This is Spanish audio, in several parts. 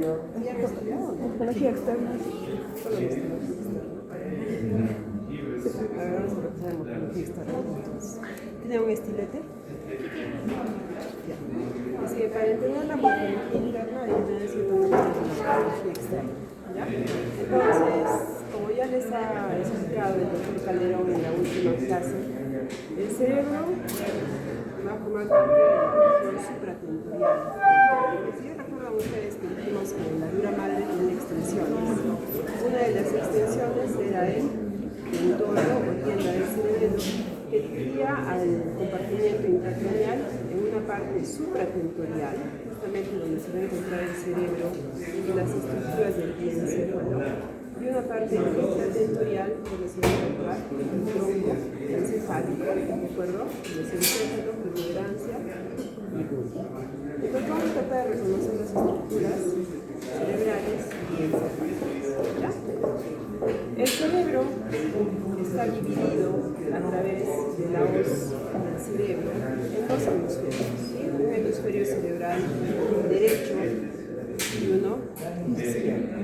externo. ¿Sí han estudiado? Morfología externa. Solo morfología externa. A ver, vamos a repasar en morfología externa. Entonces, ¿tiene un estilete? Ya. Es que para entender la morfología interna hay que tener ciertos nociones de la morfología externa. ¿Ya? Entonces, como ya les ha explicado el doctor Calderón en la última clase, el cerebro va a formar parte de la región supratentorial. Si recuerdan ustedes que dijimos que la dura madre tiene extensiones. Una de las extensiones era el entorno o tienda del cerebro que dividía al compartimiento intracraneal en una parte supratentorial, justamente donde se va a encontrar el cerebro y las estructuras del diencéfalo, y una parte intratentorial donde se va a encontrar el tronco encefálico, ¿de acuerdo? El encéfalo, protuberancia y glúteo. Entonces vamos a tratar de reconocer las estructuras cerebrales y encefálicas. ¿Ya? El cerebro está dividido a través de la hoz del cerebro en dos hemisferios, ¿sí? Un hemisferio cerebral derecho y uno izquierdo.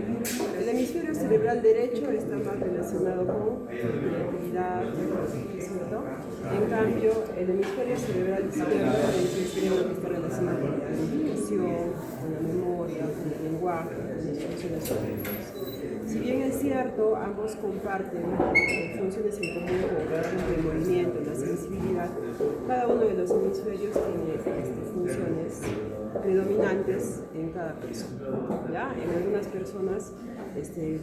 El hemisferio cerebral derecho está más relacionado con la actividad, ¿cierto? En cambio, el hemisferio cerebral izquierdo es el cerebro que está relacionado con la comunicación, con la memoria, con el lenguaje, con las funciones cognitivas. Si bien es cierto, ambos comparten funciones en común, como por ejemplo el movimiento, la sensibilidad, cada uno de los hemisferios tiene funciones predominantes en cada persona. ¿Ya? En algunas personas,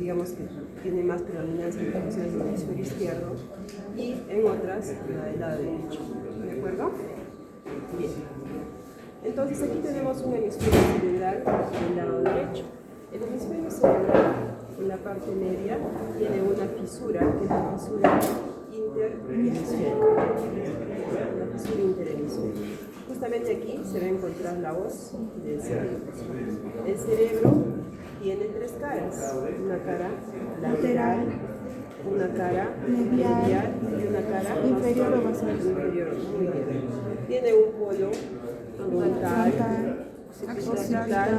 digamos que tiene más predominancia en funciones del hemisferio izquierdo y en otras la del lado derecho. ¿De acuerdo? Bien. Entonces aquí tenemos un hemisferio cerebral del lado derecho. El hemisferio cerebral en la parte media tiene una fisura, que es la fisura interhemisférica. La fisura interhemisférica. Justamente aquí se va a encontrar la hoz del cerebro. El cerebro tiene tres caras, una cara lateral, una cara medial y una cara inferior o basal. Muy bien. Tiene un polo frontal, occipital,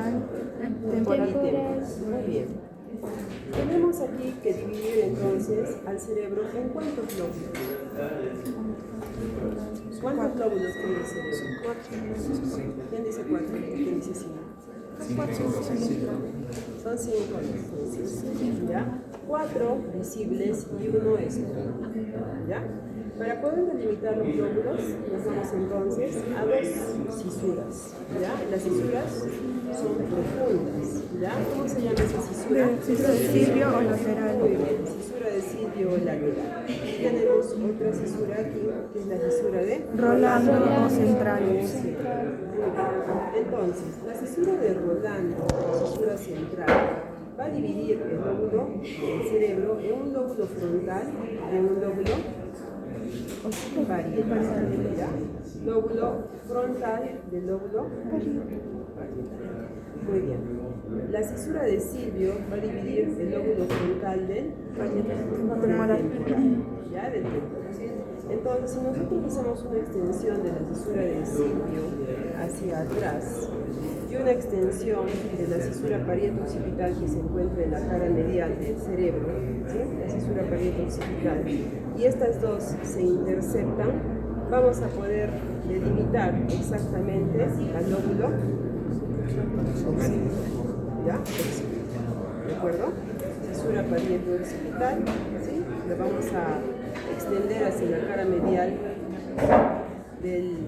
temporal. Muy bien. Tenemos aquí que dividir entonces al cerebro en cuántos lóbulos. ¿Cuántos lóbulos tiene el cerebro? ¿Quién dice 4? ¿Quién dice 5? Son 5 entonces, ¿ya? 4 visibles y 1 escondido, ¿ya? Para poder delimitar los lóbulos, nos vamos entonces a dos cisuras, ¿ya? Las cisuras son profundas, ¿ya? ¿Cómo se llama esa cisura? Cisura de Silvio o lateral. Muy bien, cisura de Silvio o lateral. Y tenemos otra cisura aquí, que es la cisura de Rolando o central. Entonces, la cisura de Rolando, o cisura central, va a dividir el lóbulo del cerebro en un lóbulo frontal y en un lóbulo parietal. Lóbulo frontal del lóbulo parietal. Muy bien. La cisura de Silvio va a dividir el lóbulo frontal del temporal. ¿Ya? Del temporal. Entonces, si nosotros hacemos una extensión de la cisura de Silvio hacia atrás y una extensión de la cisura parieto-occipital que se encuentra en la cara medial del cerebro, ¿sí? La cisura parieto-occipital, y estas dos se interceptan, vamos a poder delimitar exactamente al lóbulo occipital. ¿Ya? ¿De acuerdo? Cisura parieto-occipital, ¿sí? Lo vamos a extender hacia la cara medial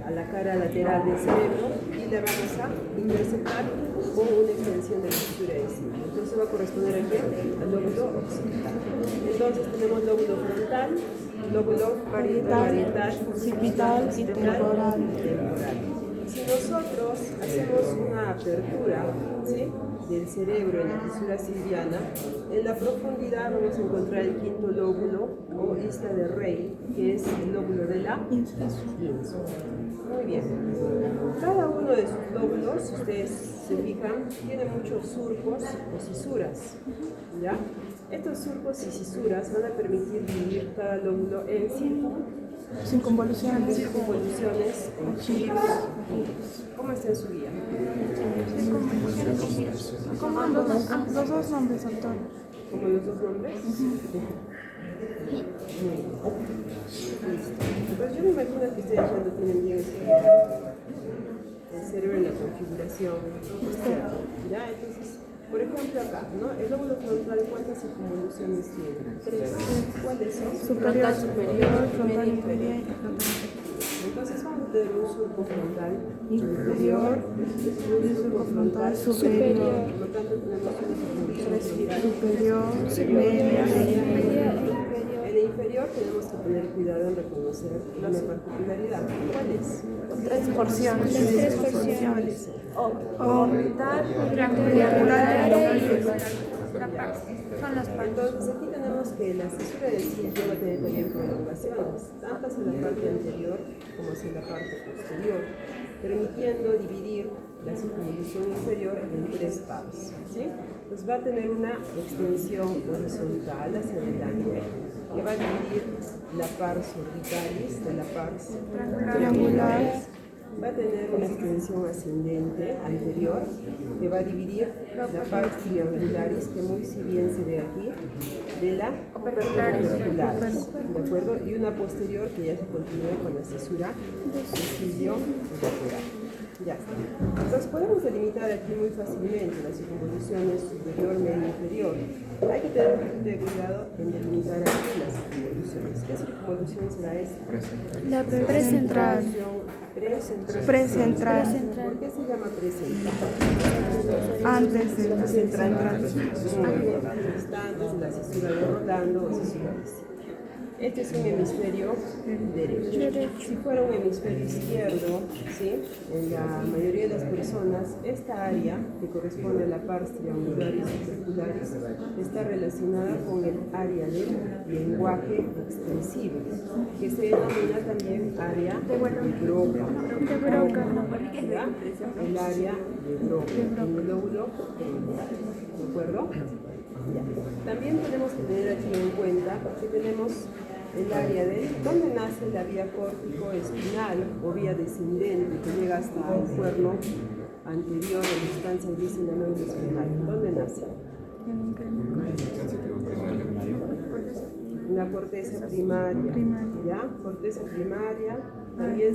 a la cara lateral del cerebro y la vamos a interceptar con una extensión de la fisura de Silvio. Entonces va a corresponder aquí al lóbulo occipital. Entonces tenemos lóbulo frontal, lóbulo parietal, occipital y temporal. Si nosotros hacemos una apertura, ¿sí?, del cerebro en la fisura silviana, en la profundidad vamos a encontrar el quinto lóbulo o isla de Rey, que es el lóbulo de la ínsula. Muy bien. Cada uno de sus lóbulos, si ustedes se fijan, tiene muchos surcos o cisuras, ¿ya? Estos surcos y cisuras van a permitir dividir cada lóbulo en 5 Sin convoluciones. Circunvoluciones en giros. ¿Cómo está en su guía? Como los dos nombres, doctor. ¿Como los dos nombres? Pues yo me imagino que ustedes ya lo tienen bien estudiado. El cerebro en la configuración. ¿Ya? Entonces, por ejemplo acá, ¿no? El lóbulo frontal, ¿cuántas circunvoluciones tiene? 3. ¿Cuáles son? Superior, frontal inferior y frontal inferior. Entonces vamos a tener un surco frontal inferior y un surco frontal superior. Por lo tanto tenemos una circunvolución superior, media e inferior. En el inferior tenemos que tener cuidado en reconocer una particularidad. ¿Cuál es? 3 porciones. Tres porciones. Orbital, triangular y son las partes. Entonces aquí tenemos que la cesura del cinto va a tener también prolongaciones, tanto hacia la parte anterior como hacia la parte posterior, permitiendo dividir la circunvolución inferior en 3 pares. ¿Sí? Entonces va a tener una extensión horizontal hacia adelante, que va a dividir la pars orbitalis de la pars triangular. Va a tener una extensión ascendente anterior que va a dividir la pars triangularis, que muy si bien se ve aquí, de la opercularis, ¿de acuerdo? Y una posterior que ya se continúa con la cesura del cilio lateral. Ya está. Entonces podemos delimitar aquí muy fácilmente las circunvoluciones superior, medio y inferior. Hay que tener un poquito de cuidado en delimitar aquí las circunvoluciones. ¿Qué circunvolución será esta? La precentral. Precentral. ¿Por qué se llama precentral? Antes de la Central. Está antes de la cesura de Rolando o cesura de Cilio. Este es un hemisferio derecho. Si fuera un hemisferio izquierdo, ¿sí? En la mayoría de las personas, esta área que corresponde a la pars triangularis y circularis está relacionada con el área del lenguaje extensivo, que se denomina también área de Broca. ¿Ya? El área de Broca, en el lóbulo frontal. ¿De acuerdo? Ya. También tenemos que tener aquí en cuenta que tenemos el área de donde nace la vía córtico-espinal o vía descendente que llega hasta el cuerno anterior en la instancia discernamente espinal. ¿Dónde nace? En la corteza primaria. ¿Ya? Corteza primaria. También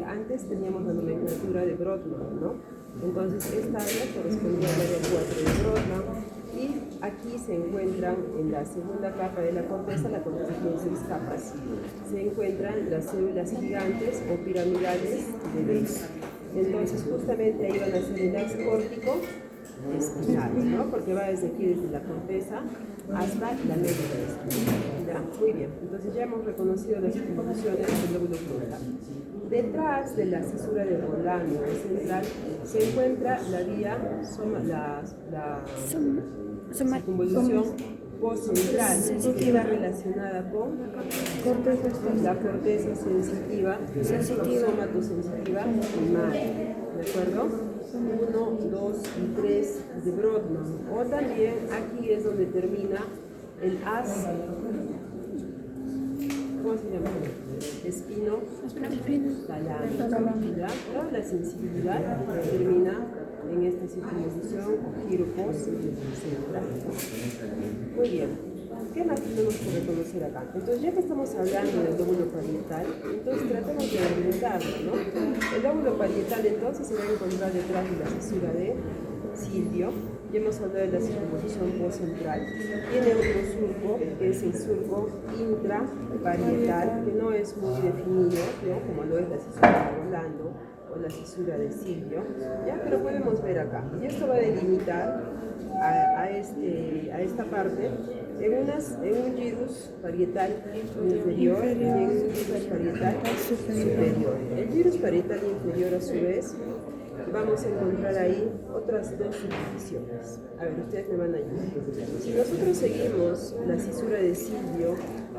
antes teníamos la nomenclatura de Brodmann, ¿no? Entonces esta área correspondía al área 4 de Brodmann. Y aquí se encuentran en la segunda capa de la corteza tiene 6 capas, se encuentran las células gigantes o piramidales de Bess. Entonces justamente ahí van a ser el ex córtico espinal, ¿no? Porque va desde aquí, desde la corteza hasta la médula espinal. Muy bien, entonces ya hemos reconocido las circunvoluciones del lóbulo frontal. Detrás de la cesura de Rolando central se encuentra la vía, circunvolución postcentral, que está relacionada con la corteza sensitiva, somatosensitiva primaria. ¿De acuerdo? 1, 2 y 3 de Brodmann. O también aquí es donde termina el as. ¿Cómo se llama? Espino talámico. ¿Ya? La sensibilidad termina en esta circunvolución o giro postcentral. Muy bien. ¿Qué más tenemos que reconocer acá? Entonces, ya que estamos hablando del lóbulo parietal, entonces tratemos de delimitarlo, ¿no? El lóbulo parietal entonces se va a encontrar detrás de la cesura de Silvio. Ya hemos hablado de la circunvolución postcentral. Tiene otro surco, que es el surco intraparietal, que no es muy definido, ¿no? Como lo es la cesura de Rolando o la cesura de Silvio, ¿ya? Pero podemos ver acá. Y esto va a delimitar a esta parte en un gyrus parietal inferior y en un gyrus parietal superior. El gyrus parietal inferior, a su vez, vamos a encontrar ahí otras dos subdivisiones. A ver, ustedes me van a ayudar. Si nosotros seguimos la cisura de Silvio,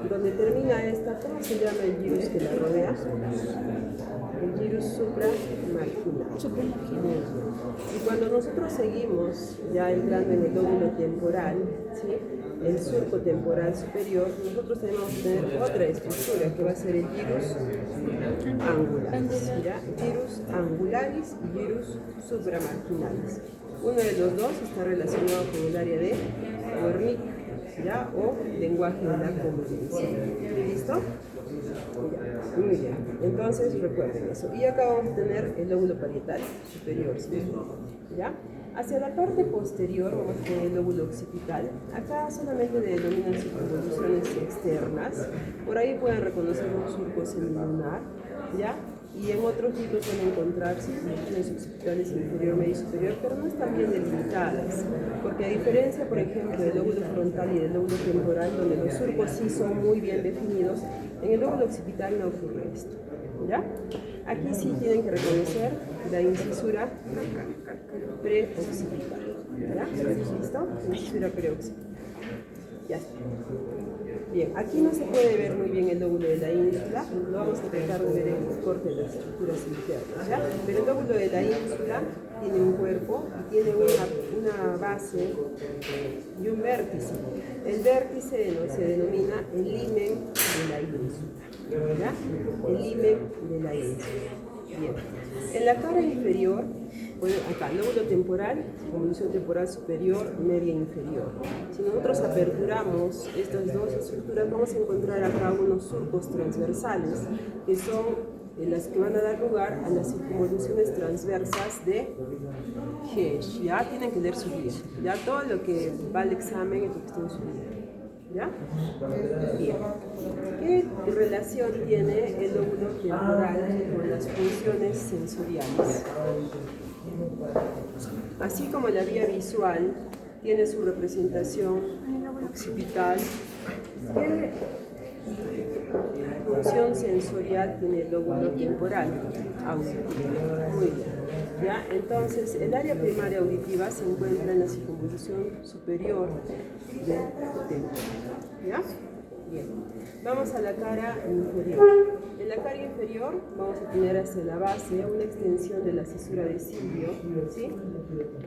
donde termina esta, ¿cómo se llama el gyrus que la rodea? El gyrus supramarginal. Y cuando nosotros seguimos ya entrando en el lóbulo temporal, ¿sí?, el surco temporal superior, nosotros tenemos que tener otra estructura que va a ser el gyrus angularis, ¿ya? Gyrus angularis y gyrus supramarginalis. Uno de los dos está relacionado con el área de Wernicke, ¿ya? O lenguaje de la convivencia. ¿Listo? Ya. Muy bien. Entonces recuerden eso. Y acá vamos a tener el lóbulo parietal superior, ¿sí? ¿Ya? Hacia la parte posterior vamos a tener el lóbulo occipital. Acá solamente denominan circunvoluciones externas. Por ahí pueden reconocer un surco semilunar, ¿ya? Y en otros libros van a encontrar circunvoluciones occipitales inferior, medio y superior, pero no están bien delimitadas, porque a diferencia, por ejemplo, del lóbulo frontal y del lóbulo temporal, donde los surcos sí son muy bien definidos, en el lóbulo occipital no ocurre esto, ¿ya? Aquí sí tienen que reconocer la incisura preoccipital, ¿ya? ¿Listo? Incisura preoccipital. Ya está. Bien, aquí no se puede ver muy bien el lóbulo de la ínsula, lo vamos a tratar de ver en el corte de las estructuras internas, ¿ya? Pero el lóbulo de la ínsula tiene un cuerpo y tiene una base y un vértice. El vértice se denomina el limen de la ínsula, ¿ya? El limen de la ínsula. Bien. En la cara inferior, bueno, acá, lóbulo temporal, convolución temporal superior, media inferior. Si nosotros aperturamos estas dos estructuras, vamos a encontrar acá unos surcos transversales, que son las que van a dar lugar a las circunvoluciones transversas de Hesch. Ya tienen que leer su guía. Ya todo lo que va al examen es lo que está en su guía. ¿Ya? Bien. ¿Qué relación tiene el lóbulo temporal con las funciones sensoriales? Así como la vía visual tiene su representación occipital, ¿qué función sensorial tiene el lóbulo temporal? Auditiva. Muy bien. ¿Ya? Entonces, el área primaria auditiva se encuentra en la circunvolución superior del templo. ¿Ya? Bien. Vamos a la cara inferior. En la cara inferior vamos a tener hacia la base una extensión de la cisura de Silvio, ¿sí?,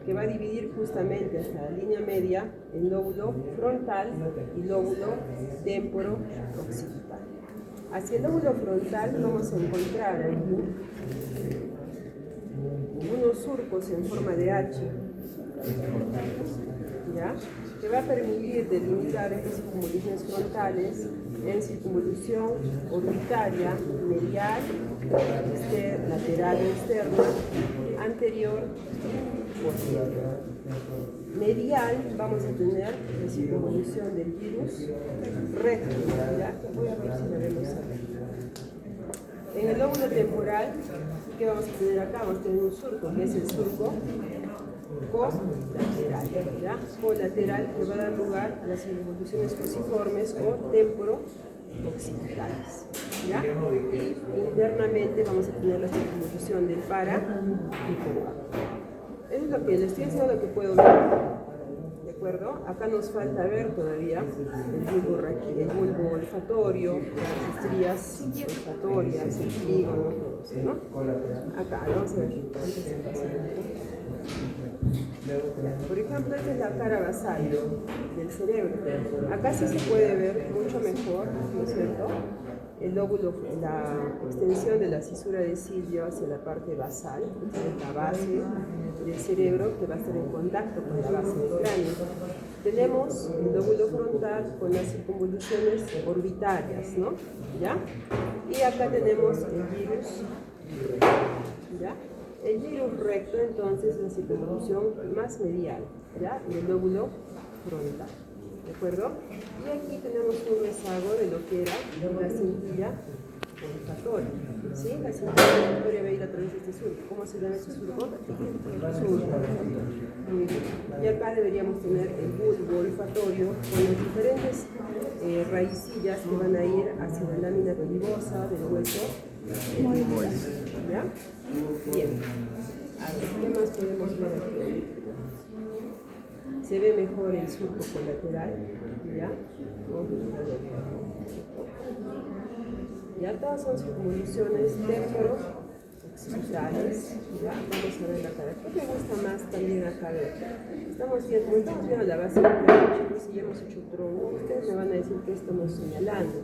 que va a dividir justamente hasta la línea media el lóbulo frontal y lóbulo temporo-occipital. Hacia el lóbulo frontal vamos a encontrar aquí unos surcos en forma de H, ¿ya?, que va a permitir delimitar estas circunvoluciones frontales en circunvolución orbitaria, medial, lateral externa, anterior y posterior. Medial vamos a tener la circunvolución del gyrus recto, ¿ya? Voy a ver si la vemos aquí. En el lóbulo temporal, ¿qué vamos a tener acá? Vamos a tener un surco, que es el surco colateral, ¿ya? Colateral, que va a dar lugar a las circunvoluciones fusiformes o temporo-occipitales, ¿ya? Y internamente vamos a tener la circunvolución del para y coa. Eso es lo que les estoy enseñando, lo que puedo ver, ¿de acuerdo? Acá nos falta ver todavía el bulbo olfatorio, las estrías olfatorias, el trígono, todo eso, ¿no? Acá, vamos a ver. Por ejemplo, esta es la cara basal del cerebro. Acá sí se puede ver mucho mejor, ¿no es cierto?, el lóbulo, la extensión de la cisura de Silvio hacia la parte basal, que es la base del cerebro que va a estar en contacto con la base del cráneo. Tenemos el lóbulo frontal con las circunvoluciones orbitarias, ¿no? ¿Ya? Y acá tenemos el gyrus, ¿ya? El gyrus recto, entonces, es la circunvolución más medial, ¿ya?, del lóbulo frontal. ¿De acuerdo? Y aquí tenemos un rezago de lo que era la cintilla olfatoria. ¿Sí? La cintilla olfatoria va a ir a través de este surco. ¿Cómo se llama este surco? Surco. Muy bien. Y acá deberíamos tener el bulbo olfatorio con las diferentes raicillas que van a ir hacia la lámina relibosa del hueso. Muy bueno. ¿Ya? Bien. A ver, ¿qué más podemos ver aquí? Se ve mejor el surco colateral, ¿ya? Vamos a mirarlo bien. Ya todas son circunvoluciones temporo-occipitales, ¿ya? Vamos a ver la cara. ¿Qué me gusta más también acá? Estamos viendo la base del pecho, si ya hemos hecho tronco, ustedes me van a decir que estamos señalando.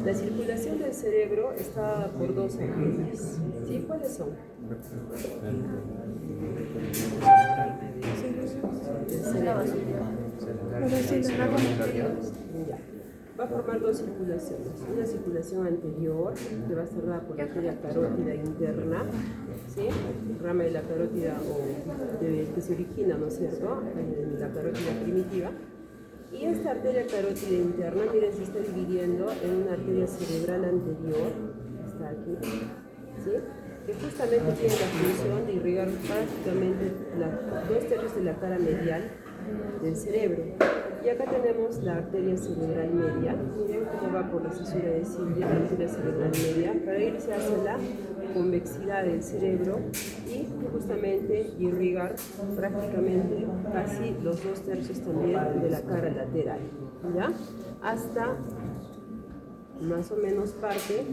La circulación del cerebro está dada por dos arterias, ¿sí? ¿Cuáles son? Ya. Va a formar dos circulaciones. Una circulación anterior, que va a estar dada por la arteria carótida interna, ¿sí? Rama de la carótida que se origina, ¿no es cierto?, en la carótida primitiva. Y esta arteria carótida interna, miren, se está dividiendo en una arteria cerebral anterior, está aquí, ¿sí?, que justamente tiene la función de irrigar prácticamente dos tercios de la cara medial del cerebro. Y acá tenemos la arteria cerebral media. Miren cómo va por la cisura de Silvia, la arteria cerebral media, para irse hacia la convexidad del cerebro y justamente irrigar prácticamente casi los dos tercios también de la cara lateral, ¿ya? Hasta más o menos parte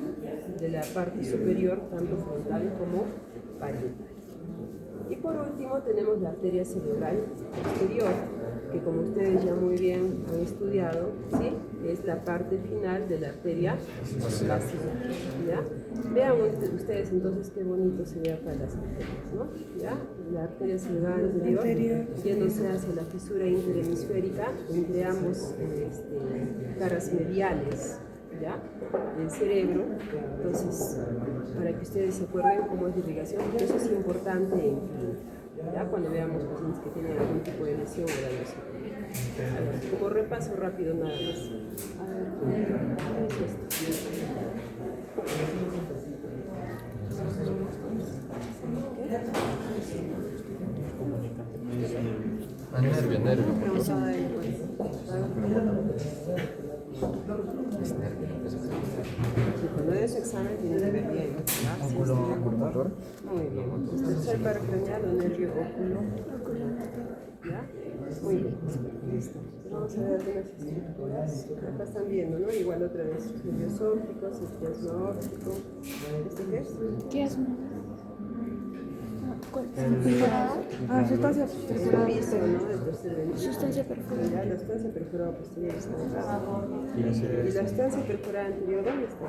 de la parte superior, tanto frontal como parietal. Y por último tenemos la arteria cerebral posterior, que como ustedes ya muy bien han estudiado, ¿sí?, es la parte final de la arteria basilar, ¿ya? Vean ustedes entonces qué bonito se ve acá las arterias, ¿no? ¿Ya? La arteria cerebral anterior, yéndose hacia la fisura interhemisférica entre ambos caras mediales, ¿ya?, del cerebro. Entonces, para que ustedes se acuerden cómo es la irrigación, eso es importante en clínica, ¿ya?, cuando veamos pacientes que tienen algún tipo de lesión o daño cerebral. Como repaso rápido nada más. A ver, ¿qué es esto? Nervio. Preguntada del cuerpo. Cuando de su examen tiene que ver bien. Ángulo motor. Muy bien. Tercer par craneal o nervio óculo. ¿Ya? Muy bien. Listo. Vamos a ver algunas estructuras. Acá están viendo, ¿no? Igual otra vez. Nervios ópticos, quiasma óptico. ¿Este qué es? Quiasma. Sustancia perforada. Piso, ¿no? Del tercer ventrículo. Sustancia perforada. Ya, la sustancia perforada posterior está acá. ¿Y la sustancia perforada anterior dónde está?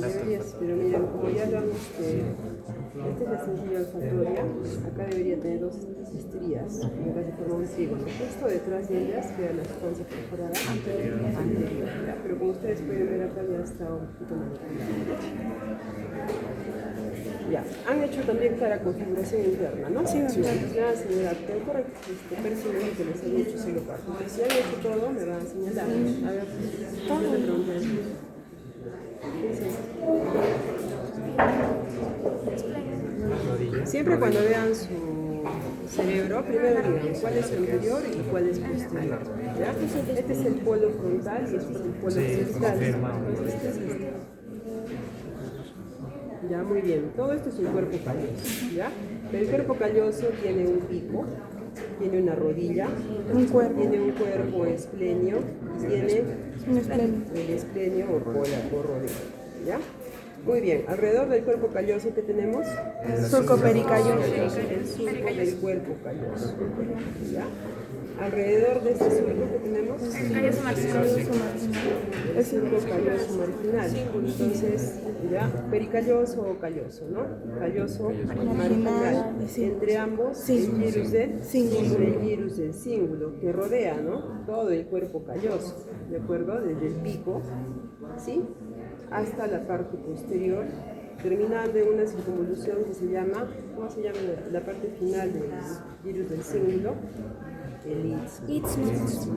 Deberías, pero miren, como ya hablamos que esta es la sencilla olfatoria, acá debería tener dos estrías, en vez de formar un trígono. Justo detrás de ellas queda la sustancia perforada anterior, ¿ya? Pero como ustedes pueden ver acá ya está un poquito más. Ya, han hecho también para configuración interna, ¿no? Sí, sí. Ya, señora, correcto, personas que les han hecho solo para. Entonces, si han hecho todo, me van a señalar. A ver, ¿qué le preguntan? ¿Qué es esto? Siempre cuando vean su cerebro, primero digan cuál es su anterior y cuál es posterior, ¿ya? Este es el polo frontal y este es el polo occipital. Entonces, ¿qué es esto? Ya, muy bien. Todo esto es un cuerpo calloso, ¿ya? El cuerpo calloso tiene un pico, tiene una rodilla, tiene un cuerpo esplenio, tiene el esplenio o cola o rodilla, ¿ya? Muy bien. Alrededor del cuerpo calloso, ¿qué tenemos? El surco pericalloso. El surco del cuerpo calloso, ¿ya? Alrededor de este surco que tenemos El calloso marginal. el surco calloso marginal. Entonces, ya, pericalloso o calloso, ¿no? Calloso marginal. Entre ambos, el gyrus del cíngulo, que rodea, ¿no?, todo el cuerpo calloso, ¿de acuerdo? Desde el pico, ¿sí?, hasta la parte posterior, terminando en una circunvolución que se llama, ¿cómo se llama la parte final del gyrus del cíngulo? El istmo,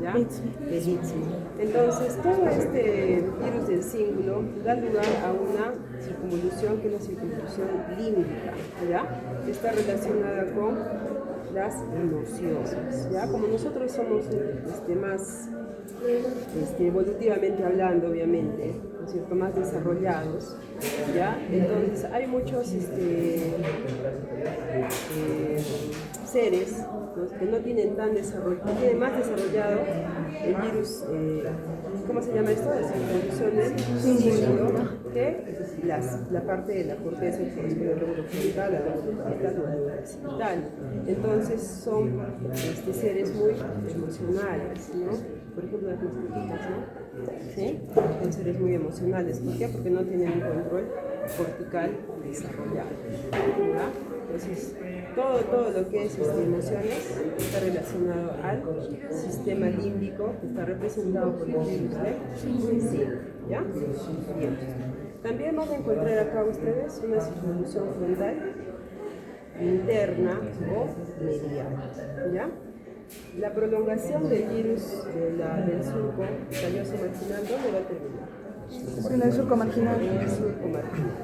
¿ya? El istmo. Entonces, todo este virus del cíngulo da lugar a una circunvolución que es la circunvolución límbica, ¿ya? Está relacionada con las emociones, ¿ya? Como nosotros somos más evolutivamente hablando, obviamente, ¿no es cierto?, más desarrollados, ¿ya? Entonces hay muchos seres, ¿no?, que no tienen tan desarrollo, que tienen más desarrollado el virus, ¿cómo se llama esto? Las involuciones símbolo, que la parte de la corteza que corresponde al lóbulo frontal, al lóbulo parietal o al lóbulo occipital. Entonces son seres muy emocionales, ¿no? Por ejemplo, las mascotitas, ¿no? ¿Sí? Son seres muy emocionales. ¿Por qué? Porque no tienen un control cortical desarrollado, ¿verdad? Entonces, todo lo que es emociones está relacionado al sistema límbico, que está representado por el virus de zinc, ¿ya? Bien. También van a encontrar acá ustedes una circunvolución frontal interna o medial, ¿ya? La prolongación del virus del surco calloso marginal, ¿dónde va a terminar? En el surco marginal. En el surco marginal.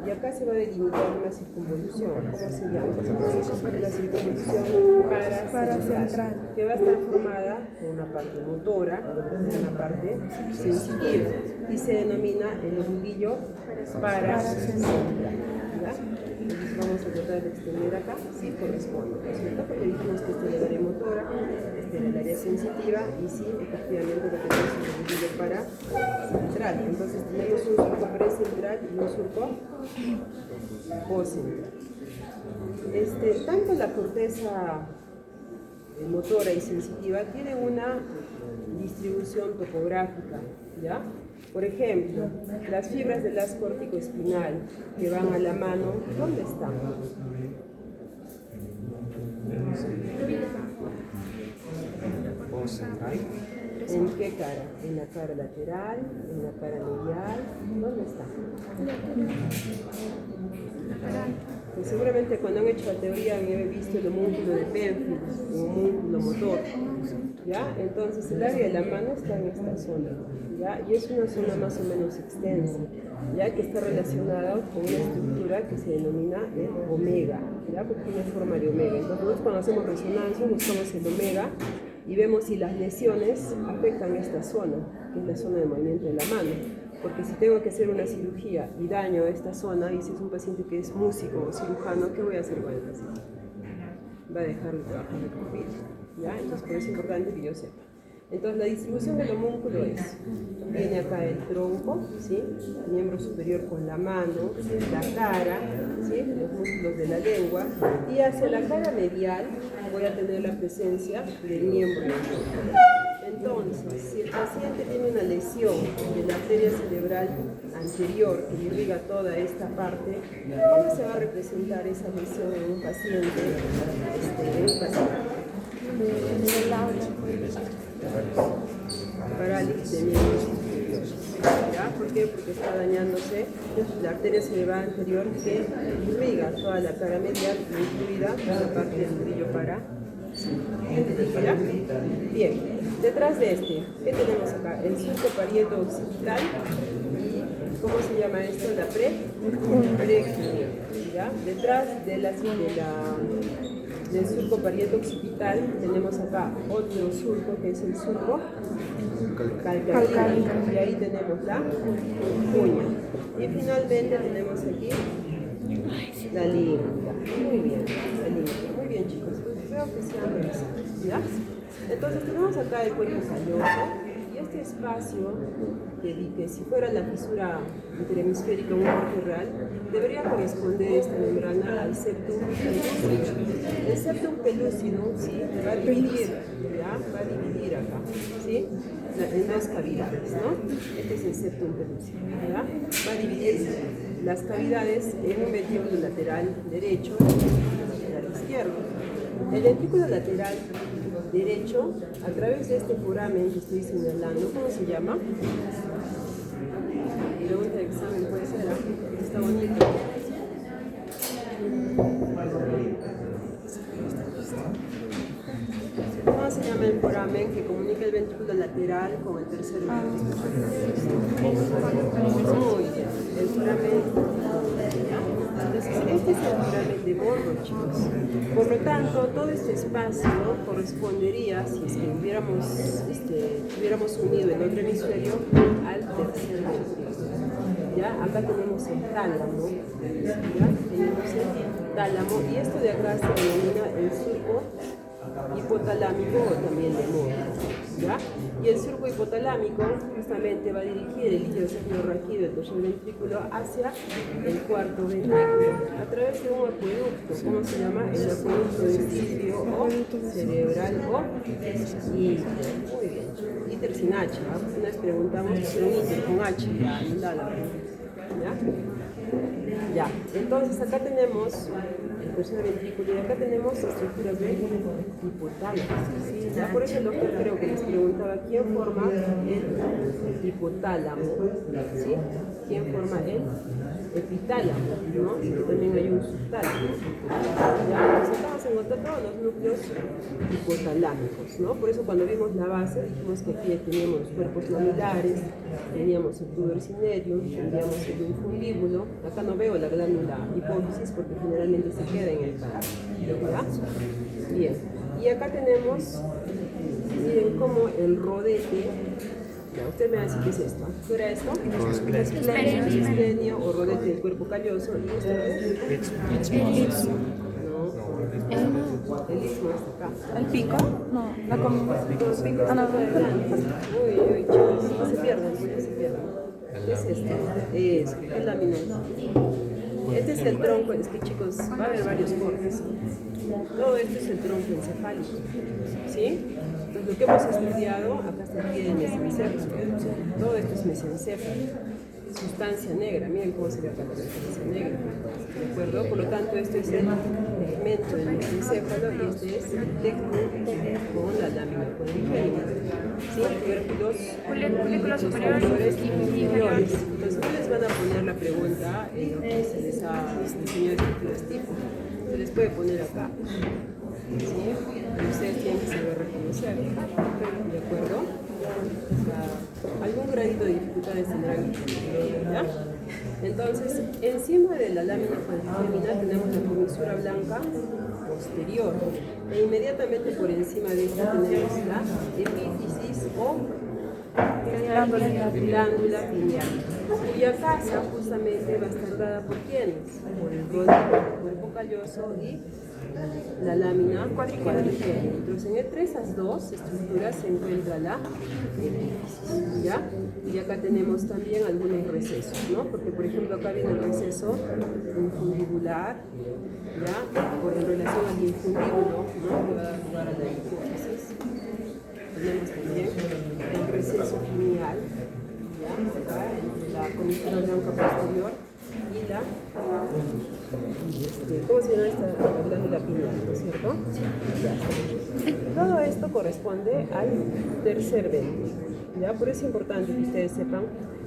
Y acá se va a delimitar una circunvolución, ¿cómo se llama? La circunvolución paracentral, que va a estar formada por una parte motora y una parte sensitiva, y se denomina el nodulillo paracentral. Entonces vamos a tratar de extender acá, sí corresponde, ¿no es cierto? Porque dijimos que este era el área motora, este era el área sensitiva, y sí, efectivamente lo tenemos en el nodulillo paracentral. Entonces tenemos un surco precentral y un surco postcentral. Tanto la corteza motora y sensitiva tienen una distribución topográfica, ¿ya? Por ejemplo, las fibras del haz córtico-espinal que van a la mano, ¿dónde están? ¿En qué cara? ¿En la cara lateral? ¿En la cara medial? ¿Dónde están? Pues seguramente cuando han hecho la teoría han visto el homúnculo de Penfield, un homúnculo motor, ¿ya? Entonces el área de la mano está en esta zona, ¿ya? Y es una zona más o menos extensa, ya que está relacionada con una estructura que se denomina el omega, ¿ya? Porque tiene forma de omega. Entonces nosotros cuando hacemos resonancia buscamos el omega y vemos si las lesiones afectan esta zona, que es la zona de movimiento de la mano. Porque si tengo que hacer una cirugía y daño a esta zona, y si es un paciente que es músico o cirujano, ¿qué voy a hacer con el paciente? Va a dejar de trabajar de por vida, ¿ya? Entonces, por eso es importante que yo sepa. Entonces, la distribución del homúnculo es, viene acá el tronco, ¿sí? El miembro superior con la mano, la cara, ¿sí? Los músculos de la lengua, y hacia la cara medial voy a tener la presencia del miembro inferior. Entonces, si el paciente tiene una lesión de la arteria cerebral anterior que irriga toda esta parte, ¿cómo se va a representar esa lesión en un paciente? Parálisis de miembros inferiores. ¿Ya? ¿Por qué? Porque está dañándose la arteria cerebral anterior que irriga toda la cara medial, incluida la parte del nodillo paracentral. ¿Ya? Bien, detrás de ¿qué tenemos acá? El surco parieto occipital y, ¿cómo se llama esto? La precunia, ¿ya? Detrás del surco parieto occipital tenemos acá otro surco que es el surco calcáreo, y ahí tenemos la cuña. Y finalmente tenemos aquí la língula. Muy bien, la língula. Muy bien, chicos. Espero que sean revisados, ¿ya? Entonces tenemos acá el cuerpo calloso y este espacio que si fuera la fisura interhemisférica un corte real, debería corresponder esta membrana al septum pelúcido. El septum pelúcido, ¿sí? Va a dividir, ¿ya? Va a dividir acá, ¿sí? En dos cavidades, ¿no? Este es el septum pelúcido, ¿ya? Va a dividir las cavidades en un ventrículo lateral derecho y un lateral izquierdo. El ventrículo lateral derecho, a través de este foramen que estoy señalando, ¿cómo se llama? Pregunta de examen, puede ser, ¿eh? Está bonito. ¿Cómo se llama el foramen que comunica el ventrículo lateral con el tercer ventrículo? Muy bien. El foramen ¿ya? Entonces, este es el duramen de Monro, chicos. Por lo tanto, todo este espacio correspondería, si es que hubiéramos unido el otro hemisferio, al tercer ventrículo. ¿Ya? Acá tenemos el tálamo, ¿ya? Tenemos el tálamo, y esto de acá se denomina el surco hipotalámico o también de Monro, ¿ya? Y el surco hipotalámico justamente va a dirigir el líquido cefalorraquídeo del tercer ventrículo hacia el cuarto ventrículo a través de un acueducto. ¿Cómo se llama? El acueducto de Silvio o cerebral o ínter. Muy bien. Ínter sin H, ¿ah? Una vez preguntamos si un ínter con H, ¿ya? Ya, entonces acá tenemos el tercer ventrículo y acá tenemos estructuras de hipotálamo. ¿Sí? Ya, por eso el doctor creo que les preguntaba quién forma el hipotálamo, ¿sí? ¿Quién forma el epitálamo? ¿No? Porque también hay un subtálamo. Ya, pues acá vamos a encontrar todos los núcleos hipotalámicos, ¿no? Por eso cuando vimos la base dijimos que aquí teníamos los cuerpos lamelares, teníamos el tuber cinereum, teníamos el infundíbulo. Acá no veo la glándula hipófisis porque generalmente se queda en el páramo, ¿ya? Bien, y acá tenemos, miren cómo el rodete. Ya, usted me va a decir qué es esto. ¿Qué era esto? Esplenio o rodete del cuerpo calloso. ¿Y esto es? El istmo. No, el istmo está acá. ¿El pico? No, la comida. Los picos Ah, no, uy, chicos, no se pierdan, no se pierdan. ¿Qué es esto? Es el laminoso. Este es el tronco, es que chicos, va a haber varios cortes. Todo esto es el tronco encefálico, ¿sí? Entonces lo que hemos estudiado, acá está el pie del mesencéfalo. Todo esto es mesencéfalo. Sustancia negra, miren cómo se ve acá la sustancia negra, ¿de acuerdo? Por lo tanto, esto es el segmento del mesencéfalo y este es el tecno con la lámina cuadrigénica, ¿sí? Tubérculos superiores y inferiores. Entonces, ustedes les van a poner la pregunta en lo que se les ha enseñado de estructuras tipo. Se les puede poner acá, ¿sí? Pero ustedes tienen que saber reconocer, ¿de acuerdo? Algún gradito de dificultades tendrán, ¿ya? Entonces, encima de la lámina cuadrigémina tenemos la comisura blanca posterior e inmediatamente por encima de esta tenemos la epífisis o glándula pineal, cuya casa justamente va a estar dada por quienes, por el rodillo, el cuerpo calloso y la lámina cuadrigémina. Entonces, entre esas dos estructuras se encuentra la epífisis, ¿ya? Y acá tenemos también algunos recesos, ¿no? Porque, por ejemplo, acá viene el receso infundibular, ¿ya? En relación al infundíbulo, ¿no? Que va a dar lugar a la hipófisis. Tenemos también el receso pineal, ¿ya? Acá, entre la comisura blanca posterior y la, ¿cómo se llama esta glándula pineal, ¿no es cierto? Ya. Todo esto corresponde al tercer ventrículo, ¿ya? Por eso es importante que ustedes sepan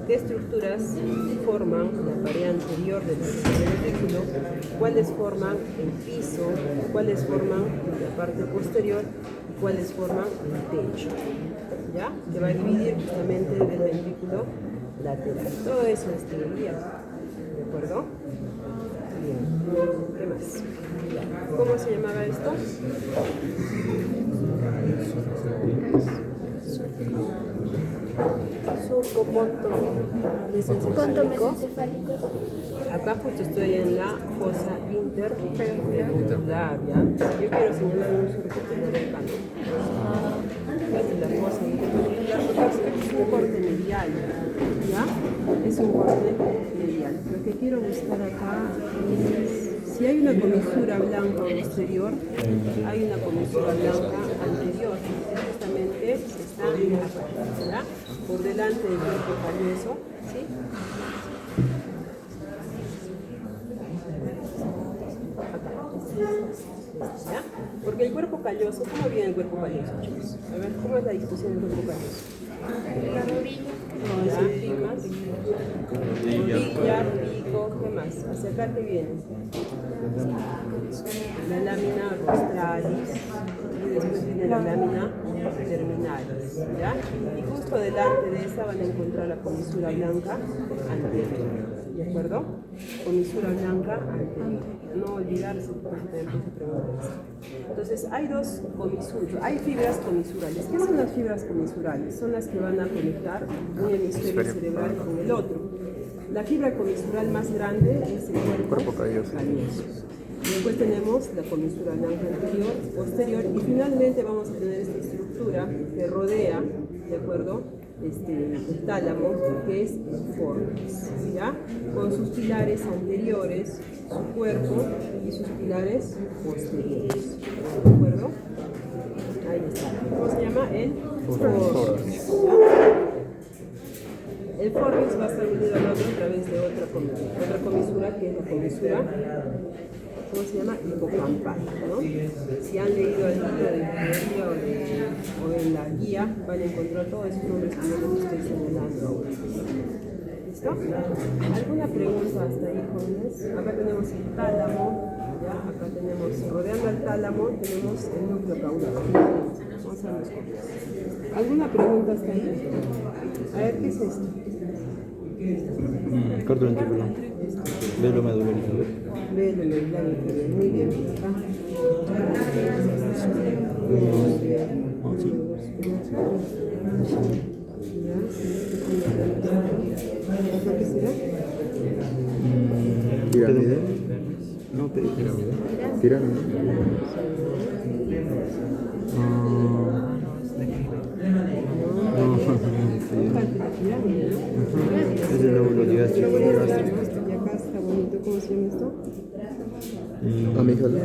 qué estructuras forman la pared anterior del tercer ventrículo, cuáles forman el piso, cuáles forman la parte posterior y cuáles forman el techo, ¿ya? Que va a dividir justamente del ventrículo lateral. Todo eso es teoría, ¿de acuerdo? Bien, ¿qué más? Ya. ¿Cómo se llamaba esto? Surco ponto mesencéfalico. Acá justo estoy en la fosa interpedular, ¿ya? Yo quiero señalar un surco como de acá, ¿no? Esta es la fosa interpedular porque es un corte medial, ¿ya? Es un corte medial. Lo que quiero buscar acá es si hay una comisura blanca posterior, hay una comisura blanca anterior. Justamente está acá, ¿ya? Por delante del cuerpo calloso, ¿sí? ¿Ya? Porque el cuerpo calloso, ¿cómo viene el cuerpo calloso, chicos? A ver, ¿cómo es la disposición del cuerpo calloso? Rodilla, pico, ¿qué más? Hacia acá te viene la lámina rostralis y después viene la lámina terminalis, ¿ya? Y justo delante de esta van a encontrar la comisura blanca anterior, ¿de acuerdo? comisura blanca anterior. No olvidarse, porque también se pregunta eso. Entonces, hay dos comisuras, hay fibras comisurales. ¿Qué son las fibras comisurales? Son las que van a conectar un hemisferio cerebral con el otro. La fibra comisural más grande es el cuerpo calloso. Después tenemos la comisura blanca anterior, posterior, y finalmente vamos a tener esta estructura que rodea, ¿de acuerdo? El tálamo, que es el fornix, ¿ya? Con sus pilares anteriores, su cuerpo y sus pilares posteriores, ¿de acuerdo? Ahí está. ¿Cómo se llama? El fornix, ¿ya? El fornix va a estar unido al otro a través de otra comisura, que es la comisura, ¿cómo se llama? Hipocampal, ¿no? Si han leído el libro de ingeniería o en la guía, van a encontrar todos esos nombres que yo les estoy señalando ahora. ¿Listo? ¿Alguna pregunta hasta ahí, jóvenes? Acá tenemos el tálamo, ¿ya? Acá tenemos, rodeando al tálamo, tenemos el núcleo caudal. Vamos a ver los copias. ¿Alguna pregunta hasta ahí? A ver, ¿qué es esto? Cordón ventricular. Velo medular inferior. Velo medular inferior. Muy bien. ¿Qué será? Pirámide. No, pirámide. Pirámide. Es el lóbulo digástrico. Y acá está bonito, ¿cómo se llama esto? Amígdala.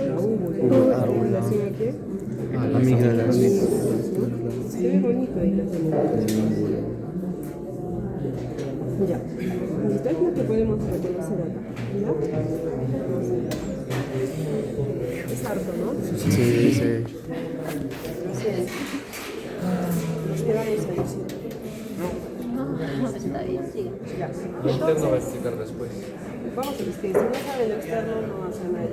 La úvula. ¿Relación a qué? Amígdala. Se ve bonito ahí la zona. Ya. Esto es lo que podemos reconocer acá. ¿Ya? Es harto, ¿no? Sí, sí. Lo siento. Nos quedamos ahí, ¿sí? Está bien, sí. Ya. Lo interno va a explicar después. Vamos a ver, si no saben lo externo, no va a ser nada.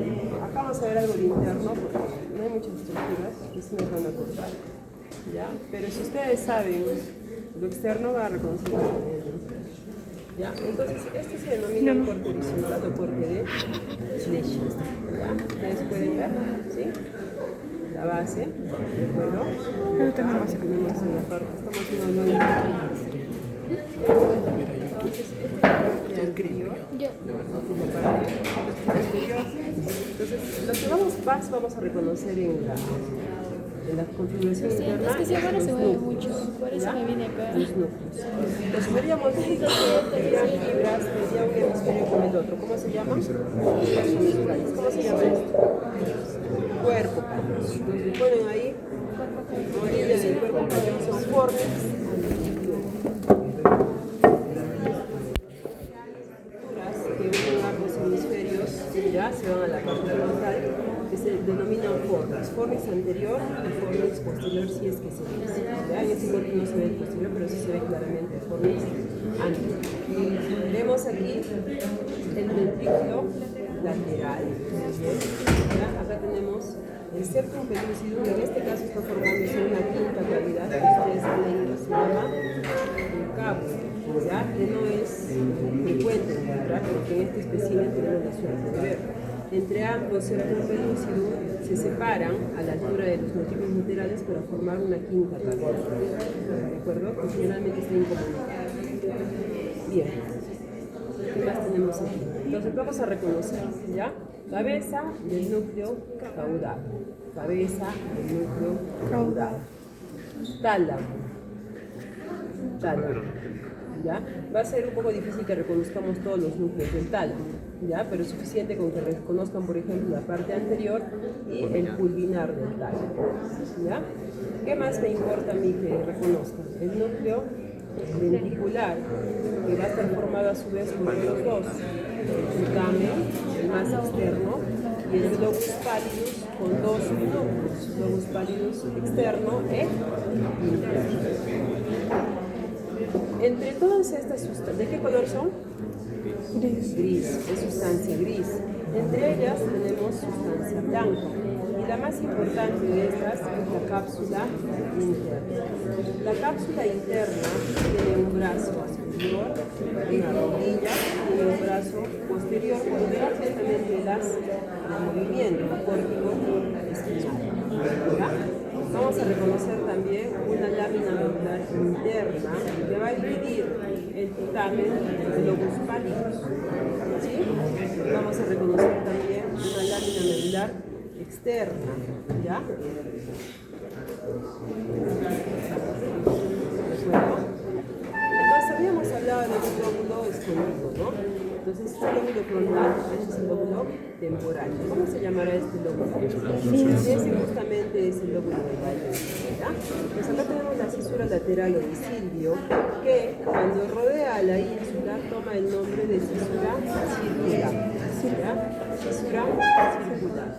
Acá vamos a ver algo de interno, porque no hay muchas estructuras que sí nos van a cortar. ¿Ya? Pero si ustedes saben lo externo, va a reconocer lo interno. ¿Ya? Entonces, este se denomina un corte horizontal o corte de flecha. ¿Ya? Ustedes pueden ver, ¿sí? La base, ¿de acuerdo? Pero tenemos Acá tenemos en la parte, estamos haciendo un entonces, este corte anterior, Ya. entonces, lo que vamos a reconocer en la configuración Sí, interna. es que si ahora se los mueve núcleos, mucho, por eso ¿ya? me vine acá. Los núcleos. Entonces veríamos tendría fibras, tendría un hemisferio con el otro. ¿Cómo se llama? ¿Cómo se llama esto? Cuerpo calloso. Entonces ponen ahí, orillas del cuerpo calloso, fornix. Que unen ambos hemisferios, ya se van a la parte frontal, que se denominan fornix. Fornix anterior y fornix posterior, si es que se dice. ¿Ya? En este corte no se ve el posterior, pero sí se ve claramente el fornix anterior. Vemos aquí el ventrículo lateral. ¿Ya? Acá tenemos el septum pellucidum, que en este caso está formándose una quinta cavidad que ustedes han leído, se llama el cabo. ¿Ya? Que no es frecuente encontrar, porque en este espécimen tenemos la suerte de ver. Entre ambos septum pellucidum se separan a la altura de los múltiplos laterales para formar una quinta cavidad, ¿de acuerdo? Que generalmente está incomunicada. Bien, ¿qué más tenemos aquí? Entonces vamos a reconocer, ¿ya? Cabeza del núcleo caudal, cabeza del núcleo caudal, tálamo, ¿ya? Va a ser un poco difícil que reconozcamos todos los núcleos del tálamo, ¿ya? Pero es suficiente con que reconozcan, por ejemplo, la parte anterior y el pulvinar del tálamo, ¿ya? ¿Qué más me importa a mí que reconozcan? El núcleo ventricular, que va a estar formado a su vez por los dos, el putamen, el más externo, y el globus pallidus con dos subnúcleos, globus pallidus externo e interno. Entre todas estas sustancias, ¿de qué color son? Gris, es sustancia gris. Entre ellas tenemos sustancia blanca. Y Y la más importante de estas es la cápsula interna. La cápsula interna tiene un brazo superior, una rodilla, tiene un brazo posterior por detrás justamente del movimiento córtico espinal. ¿Ya? Vamos a reconocer también una lámina medular interna que va a dividir el putamen de lobos pálidos. ¿Sí? Vamos a reconocer también una lámina medular externa. ¿Ya? Entonces habíamos hablado del lóbulo escondido, ¿no? Entonces este lóbulo frontal es el lóbulo temporal. ¿Cómo se llamará este lóbulo? Ese justamente es el lóbulo de Bayer, ¿ya? Pues acá tenemos la fisura lateral o disilvio, que cuando rodea a la ínsula toma el nombre de fisura circular, ¿ya? Fisura circular.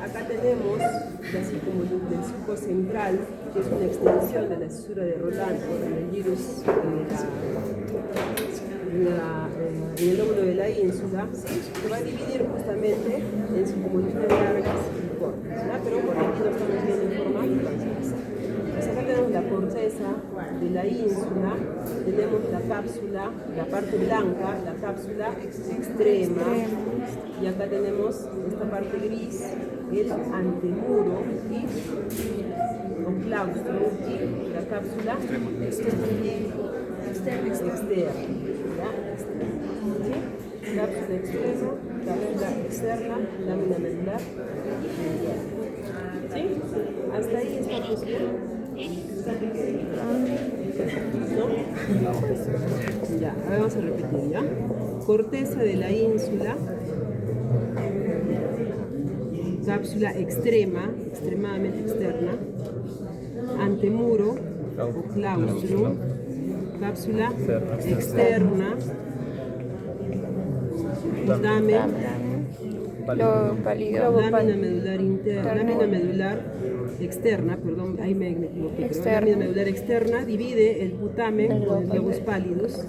Acá tenemos la circunvolución del surco central, que es una extensión de la fisura de Roland en el gyrus en el lóbulo de la ínsula, ¿sí? Que va a dividir justamente en circunvoluciones largas y cortas, ¿ya? Pero un poquito estamos viendo en forma transversal. Pues acá tenemos la corteza de la ínsula, tenemos la cápsula, la parte blanca, la cápsula extrema, y acá tenemos esta parte gris, el antemuro y un claustro y la cápsula externa. ¿Sí? Cápsula externa, cápsula externa, lámina medular. ¿Sí? Hasta ahí estamos bien. ¿No? Ya, ahora vamos a repetir, ¿ya? Corteza de la ínsula, cápsula extrema, extremadamente externa, antemuro o claustro, cápsula externa, putamen, lámina medular interna, lámina medular externa, perdón, ahí me equivoqué, lámina medular externa divide el putamen con el globus pallidus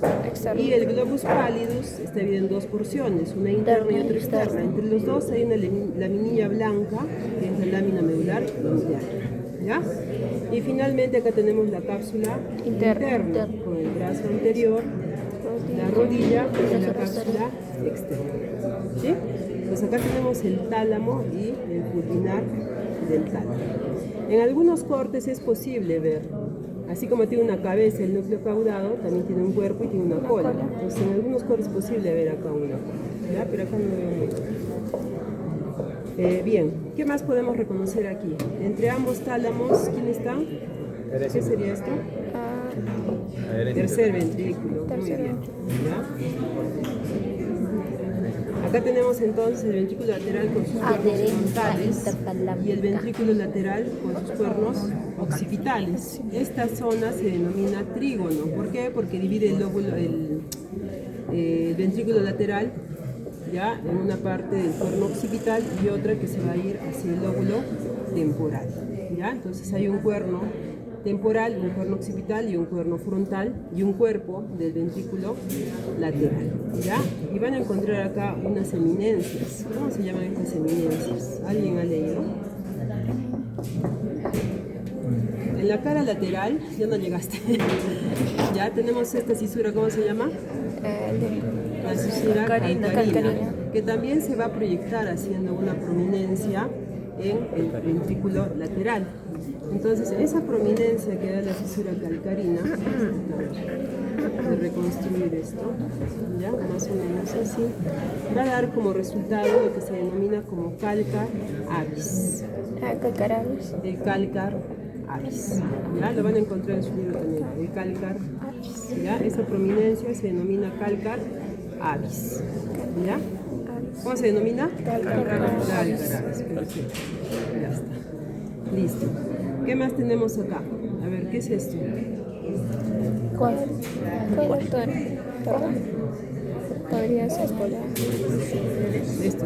y el globus pallidus está dividido en dos porciones, una interna y otra externa. Entre los dos hay una laminilla blanca que es la lámina medular interna, ¿ya? Y finalmente acá tenemos la cápsula interna con el brazo anterior, la rodilla y la cápsula externa, ¿sí? Pues acá tenemos el tálamo y el pulvinar del tálamo. En algunos cortes es posible ver, así como tiene una cabeza el núcleo caudado, también tiene un cuerpo y tiene una cola. Entonces en algunos cortes es posible ver acá una cola, ¿ya? Pero acá no lo veo muy bien. Bien, ¿qué más podemos reconocer aquí? Entre ambos tálamos, ¿quién está? ¿Qué sería esto? Tercer ventrículo, muy bien. ¿Ya? Acá tenemos entonces el ventrículo lateral con sus cuernos frontales y el ventrículo lateral con sus cuernos occipitales. Esta zona se denomina trígono. ¿Por qué? Porque divide el ventrículo lateral, ya, en una parte del cuerno occipital y otra que se va a ir hacia el lóbulo temporal, ¿ya? Entonces hay un cuerno temporal, un cuerno occipital y un cuerno frontal y un cuerpo del ventrículo lateral, ¿ya? Y van a encontrar acá unas eminencias. ¿Cómo se llaman estas eminencias? ¿Alguien ha leído? En la cara lateral, ya no llegaste, ya tenemos esta cisura, ¿cómo se llama? La cisura calcarina, que también se va a proyectar haciendo una prominencia en el ventrículo lateral. Entonces, esa prominencia que da la fisura calcarina, de reconstruir esto, ya más o menos así, va a dar como resultado lo que se denomina como calcar avis. El calcar avis. ¿Ya? Lo van a encontrar en su libro también, el calcar avis. ¿Ya? Esa prominencia se denomina calcar avis. ¿Ya? ¿Cómo se denomina? Calcar avis. Perfecto. Ya está. Listo. ¿Qué más tenemos acá? A ver, ¿qué es esto? ¿Cuál? Podría ser esto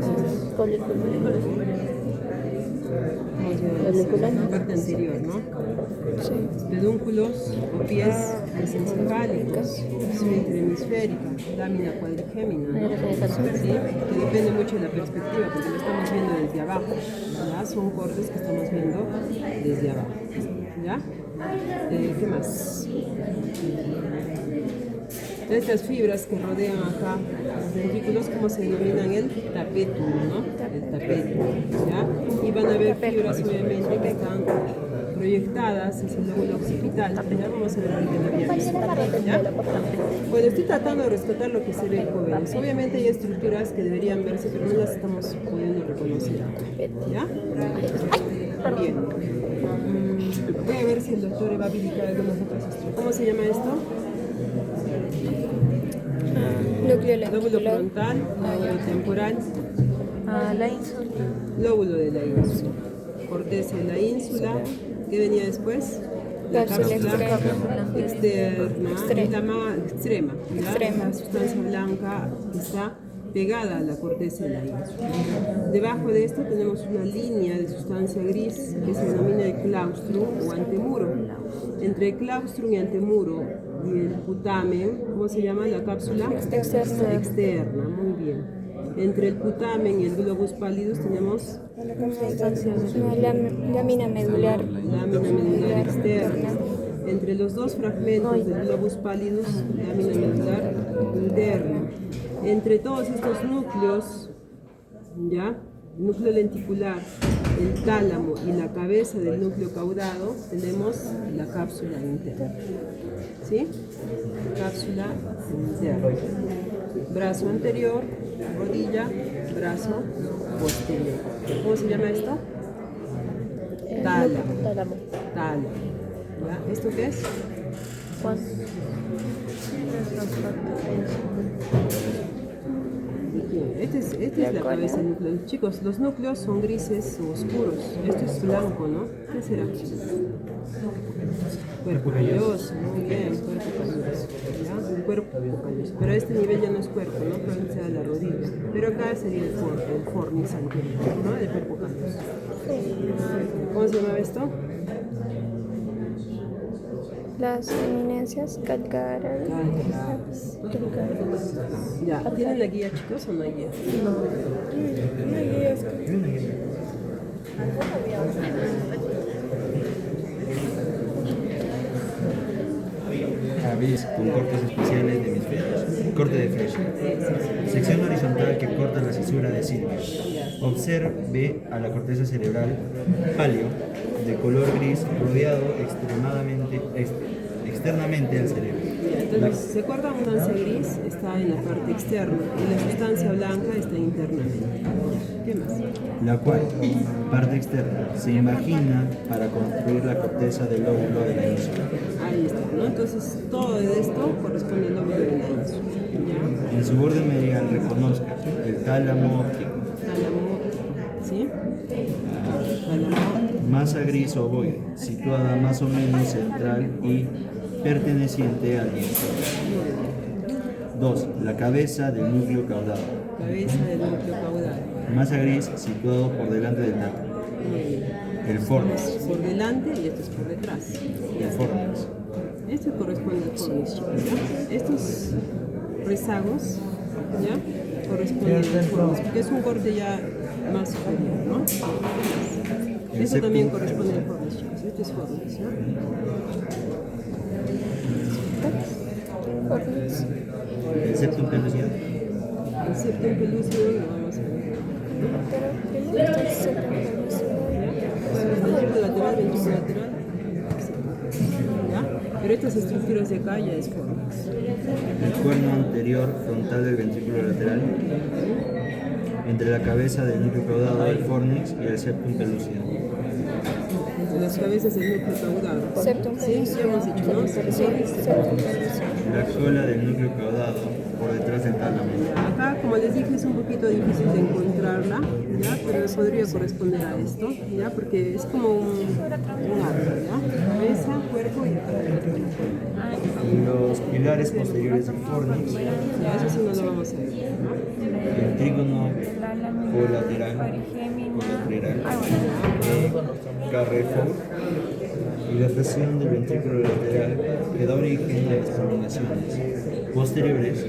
es. la parte anterior, ¿no? Sí. Pedúnculos o pies mesencefálicos, división interhemisférica, lámina cuadrigémina, ¿no? ¿Sí? Que depende mucho de la perspectiva, porque lo estamos viendo desde abajo, ¿ya? Son cortes que estamos viendo desde abajo, ¿ya? ¿Qué más? Estas fibras que rodean acá los ventrículos, como se denominan el tapetum, ¿no? El tapetum, ¿ya? Y van a ver fibras obviamente que están proyectadas hacia el lóbulo occipital. Ya vamos a ver ahorita bien, ¿ya? Bueno, estoy tratando de rescatar lo que se ve, jóvenes. Obviamente hay estructuras que deberían verse, pero no las estamos pudiendo reconocer acá, ¿ya? Bien. Voy a ver si el doctor va a habilitar algunas otras estructuras. ¿Cómo se llama esto? Núcleo Lóbulo lenticular. frontal, lóbulo temporal, La ínsula. lóbulo de la ínsula, corteza de la ínsula. ¿Qué venía después? La Cápsula cápsula externa, es la más extrema, ¿ya? Extrema. La sustancia blanca que está pegada a la corteza de la ínsula. Debajo de esto tenemos una línea de sustancia gris que se denomina el claustrum o antemuro. Entre el claustrum y antemuro y el putamen, ¿cómo se llama la cápsula? Externa. Externa, muy bien. Entre el putamen y el globus pallidus tenemos Lámina medular. lámina medular externa. Entre los dos fragmentos del globus pallidus, lámina medular interna. Entre todos estos núcleos, ¿ya? Núcleo lenticular, el tálamo y la cabeza del núcleo caudado, tenemos la cápsula interna. ¿Sí? Cápsula interna. Brazo anterior, rodilla, brazo posterior. ¿Cómo se llama esto? Tálamo. Tálamo. ¿Ya? ¿Esto qué es? Esta es la cabeza del núcleo. Chicos, los núcleos son grises o oscuros. Esto es blanco, ¿no? ¿Qué será? Cuerpo calloso, muy bien, cuerpo calloso. ¿Ya? Un cuerpo calloso. Pero a este nivel ya no es cuerpo, ¿no? Probablemente sea la rodilla. Pero acá sería el fornix anterior, ¿no? El cuerpo calloso. ¿Cómo se llama esto? Las eminencias calcáreas. Ya, ¿tienen la guía, chicos, o no hay guía? Avis con cortes especiales de hemisferios. Corte de flecha. Sección horizontal que corta la cisura de Silva. Observe a la corteza cerebral páleo de color gris rodeado externamente al cerebro. Entonces, ¿se acuerdan? Un lance gris está en la parte externa y la sustancia blanca está internamente. ¿Qué más? La cual, parte externa, se imagina para construir la corteza del lóbulo de la ínsula. Ahí está, ¿no? Entonces, todo esto corresponde al lóbulo de la ínsula. ¿Ya? En su borde medial reconozca el tálamo óptico. Tálamo, ¿sí? Tálamo, Masa gris ovoide, situada más o menos central y perteneciente al diente. 2. La cabeza del núcleo caudado. cabeza del núcleo caudal. Masa gris, situado por delante del tálamo. Muy bien. El fornix. Por delante y esto es por detrás. El fornix. Esto corresponde al fornix, chicos, ¿ya? Estos rezagos, ¿ya? Corresponden al fornix, porque es un corte ya más superior, ¿no? Eso también corresponde al fornix, chicos. Este es fornix, ¿no? Fornix. El septum pelúcido. El septum pelúcido lo vamos a ver. Ventrículo lateral, ventrículo lateral. ¿Ya? Pero estas estructuras de acá ya es fornix. El cuerno anterior frontal del ventrículo lateral. Entre la cabeza del núcleo caudado, el fornix y el septum pelúcido. Entre las cabezas del núcleo caudado. Septum Sí, ya hemos dicho, ¿no? Sí, septum pelúcido. La cola del núcleo caudado por detrás del tálamo. Acá, como les dije, es un poquito difícil de encontrarla, ¿ya? Pero podría corresponder a esto, ¿ya? Porque es como un arco, ¿ya? Cabeza, cuerpo y acá. Los pilares posteriores del fornix. Ya, eso sí no lo vamos a ver, ¿no? El trígono colateral. Colateral. Carrefour, dilatación del ventrículo lateral que da origen a las prolongaciones posteriores,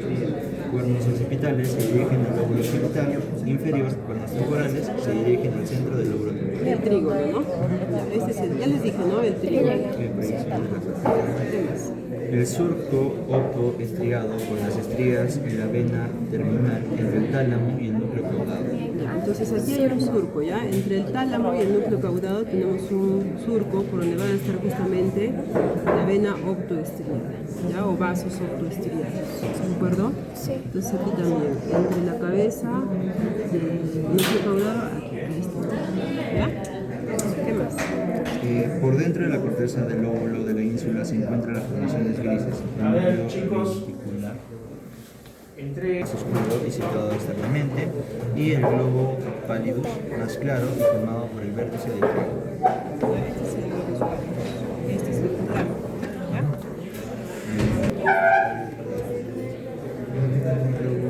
cuernos occipitales se dirigen al lóbulo occipital inferior, cuernos temporales se dirigen al centro del lóbulo temporal. El trígono, ¿no? Este es ya les dije, ¿no? El trígono. ¿Qué más? El surco optoestriado con las estrías en la vena terminal entre el tálamo y el núcleo caudado. Ya, entonces aquí hay un surco, ¿ya? Entre el tálamo y el núcleo caudado tenemos un surco por donde van a estar justamente la vena optoestriada, ¿ya? O vasos optoestriados, ¿de acuerdo? Sí. Entonces aquí también, entre la cabeza del núcleo caudado, aquí, ahí está, ¿ya? ¿Qué más? Por dentro de la corteza del lóbulo de la ínsula se encuentran las formaciones grises, el núcleo vesicular es oscuro y situado externamente, y el globo pallidus más claro y formado por el vértice del trigo. Este es el globo suave. Este es el plano, ¿ya?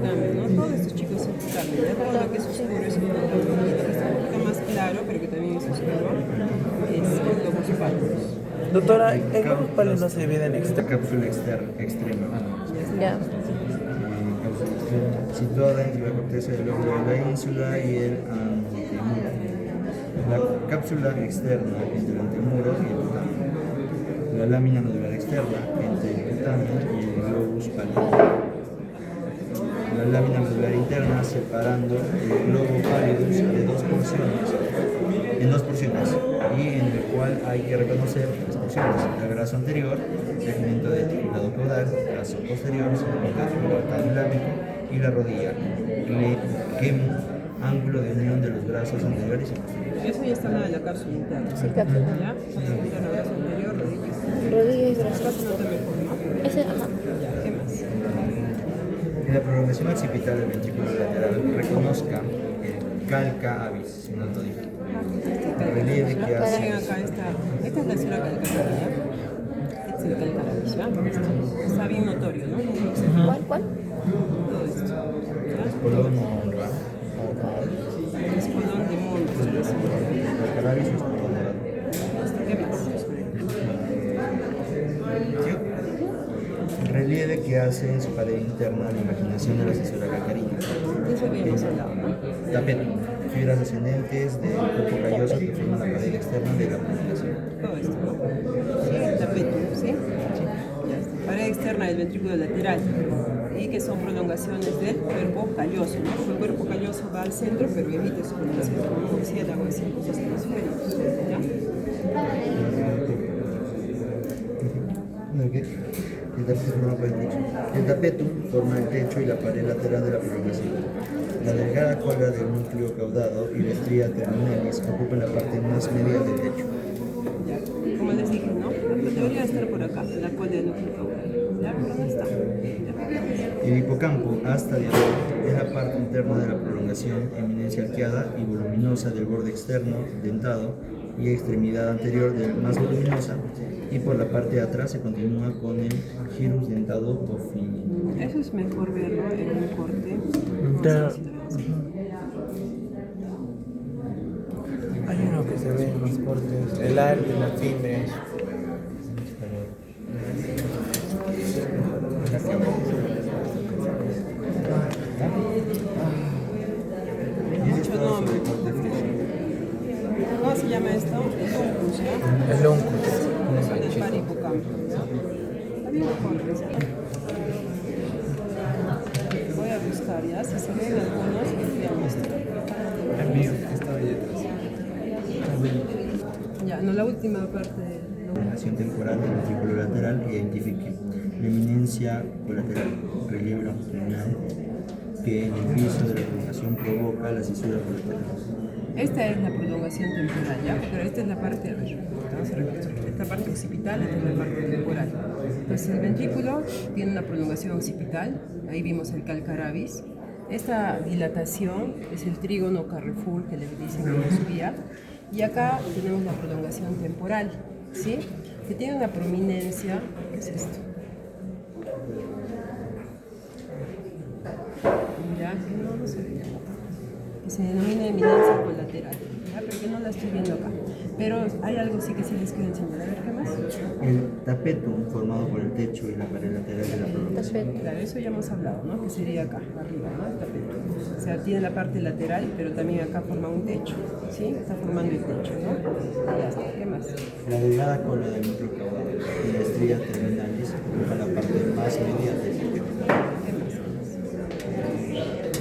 También, ¿no? Todos estos chicos son también, ya todo lo que es oscuro es un globo. Lo que está un poquito más claro, pero que también es oscuro, es el globo pallidus. Doctora, el globo pálido no se divide en extra. Cápsula extrema. Ya. Situada entre la corteza del lóbulo de la ínsula y el antemuro. La cápsula externa entre el antemuro y el putamo. La lámina nodular externa entre el putamo y el globus pallidus. La lámina nodular interna separando el globo pallidus de en dos porciones, y en el cual hay que reconocer las porciones: el brazo anterior, segmento de lado caudal; brazo posterior, segmento de tabulámico; y la rodilla, quemo, ángulo de unión de los brazos anteriores y posteriores. Eso ya está hablando de la cápsula interna. Sí, cápsula. ¿Ya? Cápsula interna, brazo anterior, rodillas. Rodilla y brazo. Cápsula no te mejor, ¿no? Ese, ajá. Ya, ¿qué más? En la prolongación occipital del ventrículo lateral reconozca el calca abis, si no lo dije. El relieve que Miren hace. acá esta es la célula calcárea. Este es el calcárea, ¿ya? Está bien notorio, ¿no? ¿Cuál? Todo esto. ¿Ya? Colón o honra. Es colón de monte. Calca abis o colón dorado. ¿Qué más? Relieve que hace en su pared interna la imaginación de la cesura calcarina. Eso habíamos hablado, ¿no? Tapetum, fibras ascendentes del cuerpo calloso que forman la pared externa de la prolongación. Todo esto, ¿no? Sí, el tapetum, ¿sí? Ya está. Pared externa del ventrículo lateral. Y que son prolongaciones del cuerpo calloso, ¿no? Porque el cuerpo calloso va al centro, pero emite su prolongación como un murciélago de impulsos atmosféricos, ¿ya? El tapetum forma el techo y la pared lateral de la prolongación. La delgada cola del núcleo caudado y la estría terminalis ocupan la parte más media del techo. Ya. Como les dije, ¿no? Debería estar por acá, la cola del núcleo caudal. ¿Ya? Pero no está. ¿Ya? El hipocampo, asta de abajo, es la parte interna de la prolongación, eminencia arqueada y voluminosa del borde externo, dentado, y extremidad anterior más voluminosa, y por la parte de atrás se continúa con el gyrus dentado o fino. Eso es mejor verlo en un corte. Claro. Hay uno que se ve en los cortes, el arte, las fibras. Mucho nombre. ¿Cómo se llama esto? El uncus, ¿ya? El uncus. Eso del par hipocampo. También cortes. Voy a buscar, ¿ya? Si se ven algunos, les voy a mostrar. Envío, estaba ahí detrás. Ya, no, la última parte de... Prolongación temporal del ventrículo lateral e identifique la eminencia colateral, relieve longitudinal que en el piso de la prolongación provoca la cisura colateral. Esta es la prolongación temporal, ¿ya? Pero esta es la parte, a ver, vamos a reconstruir. Esta parte occipital, esta es la parte temporal. Entonces el ventrículo tiene una prolongación occipital, ahí vimos el calcarabis. Esta dilatación es el trígono Carrefour que le dicen en endoscopía. Y acá tenemos la prolongación temporal, ¿sí? Que tiene una prominencia, ¿qué es esto? Ya, que no se ve. Que se denomina eminencia colateral, ¿ya? Pero que no la estoy viendo acá. Pero hay algo sí que sí les quiero enseñar. A ver, ¿qué más? El tapetum formado por el techo y la pared lateral de la prolongación. Claro, eso ya hemos hablado, ¿no? Que sería acá, arriba, ¿no? El tapete. O sea, tiene la parte lateral, pero también acá forma un techo, ¿sí? Está formando el techo, ¿no? Ya está, ¿qué más? La delgada cola del núcleo caudal y la estría terminalis ocupa la parte más media del sistema. ¿Qué más?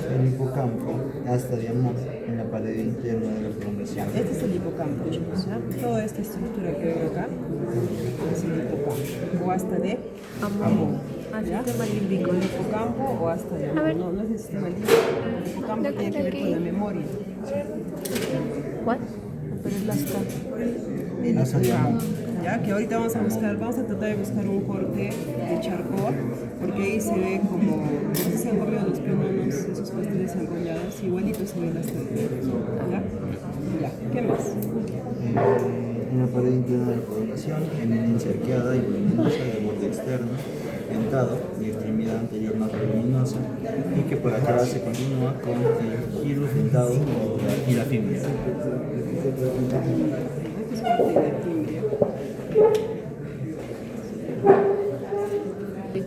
El hipocampo, asta de amor, en la pared interna de la prolongación. Este es el hipocampo, chicos, ¿ya? Toda esta estructura que ven acá es el hipocampo, o hasta de amor. Así ¿Ya? se llama el El límbico. hipocampo o hasta de amor. ver. No, no es el sistema límbico. El hipocampo tiene que ver con la memoria. ¿What? Pero es la el Asa de amor. ya que ahorita vamos a tratar de buscar un corte de charcot, porque ahí se ve como, no sé si se han comido los piononos, esos pasteles enrollados, igualito se ven las tortillas, ya, ¿qué más? En la pared interna de la prolongación, eminencia arqueada y voluminosa de borde externo, dentado y extremidad anterior más voluminosa, y que por atrás se continúa con el girus dentado y la fibra. Esta es parte de la timbria.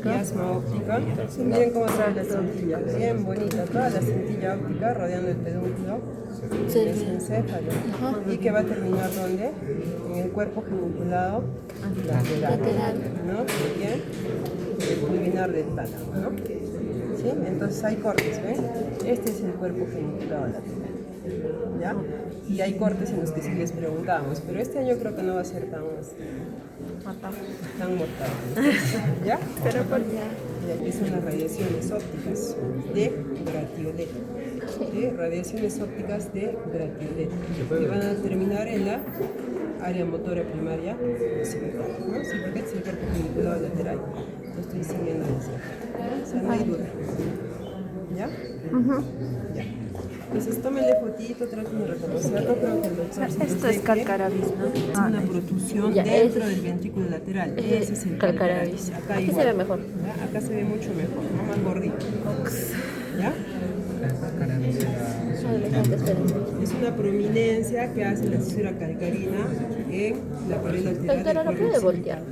Miasma óptica. Miren cómo se ve la cintilla, bien bonita, toda la cintilla óptica rodeando el pedúnculo, es encéfalo, y que va a terminar ¿dónde? En el cuerpo geniculado lateral, ¿no? Bien, el pulvinar del tálamo, ¿no? ¿Sí? Entonces hay cortes, ¿ven? Este es el cuerpo geniculado lateral, ¿ya? Y hay cortes en los que sí les preguntamos, pero este año creo que no va a ser tan mortal. ¿Ya? Pero por ya. Y aquí son las radiaciones ópticas de ultravioleta. ¿Sí? Radiaciones ópticas de ultravioleta que van a terminar en la área motora primaria occipital, ¿no? Sí, porque este es el cuerpo geniculado lateral. Lo estoy siguiendo desde acá, ¿no? O sea, no hay duda. ¿Ya? Ya. Entonces tómenle fotito, traten de reconocerlo. Creo que el doctor sí Esto los es ve que calcaravis, ¿no? es una protrusión Ya, dentro ese- del ventrículo lateral. ese Ese es el calcaravis. Acá Aquí igual. se ve mejor. ¿Ya? Acá se ve mucho mejor, ¿no? Más gordito. ¿Ya? Adelante, espérense. Es una prominencia que hace la cisura calcarina en la pared lateral Doctora, del ¿no cuerpo puede occipital. voltear?